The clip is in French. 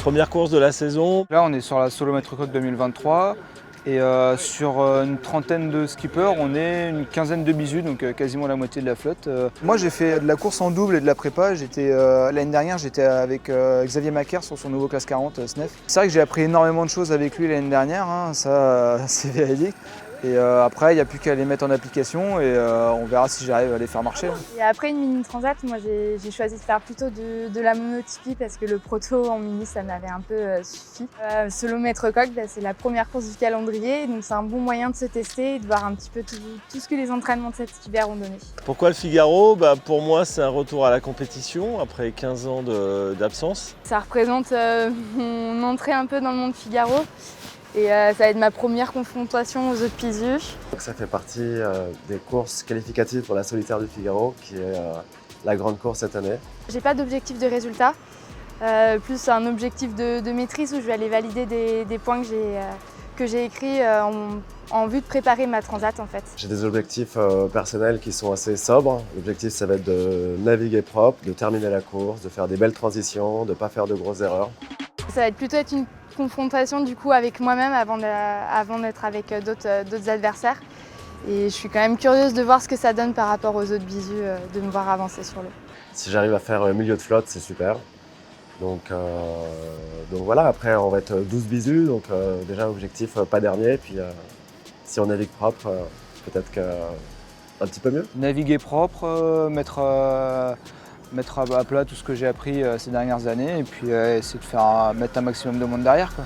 Première course de la saison. Là, on est sur la Solo Maître Coq 2023 et sur une trentaine de skippers, on est une quinzaine de bisous, donc quasiment la moitié de la flotte. Moi, j'ai fait de la course en double et de la prépa. L'année dernière, j'étais avec Xavier Macaire sur son nouveau classe 40 SNEF. C'est vrai que j'ai appris énormément de choses avec lui l'année dernière, hein, ça c'est véridique. Et après, il n'y a plus qu'à les mettre en application et on verra si j'arrive à les faire marcher. Et après une mini transat, moi j'ai choisi de faire plutôt de la monotypie parce que le proto en mini ça m'avait un peu suffi. Solo Maître Coq, c'est la première course du calendrier, donc c'est un bon moyen de se tester et de voir un petit peu tout ce que les entraînements de cet hiver ont donné. Pourquoi le Figaro? Pour moi, c'est un retour à la compétition après 15 ans d'absence. Ça représente mon entrée un peu dans le monde Figaro. Et ça va être ma première confrontation aux autres Pizieu. Ça fait partie des courses qualificatives pour la solitaire du Figaro, qui est la grande course cette année. J'ai pas d'objectif de résultat, plus un objectif de maîtrise où je vais aller valider des points que j'ai écrits en vue de préparer ma transat en fait. J'ai des objectifs personnels qui sont assez sobres. L'objectif, ça va être de naviguer propre, de terminer la course, de faire des belles transitions, de ne pas faire de grosses erreurs. Ça va être plutôt une confrontation du coup avec moi-même avant d'être avec d'autres adversaires. Et je suis quand même curieuse de voir ce que ça donne par rapport aux autres bisous, de me voir avancer sur l'eau. Si j'arrive à faire milieu de flotte, c'est super. Donc voilà, après on va être 12 bisous, donc déjà objectif pas dernier, puis si on navigue propre, peut-être un petit peu mieux. Naviguer propre, mettre à plat tout ce que j'ai appris ces dernières années et puis essayer de mettre un maximum de monde derrière, quoi.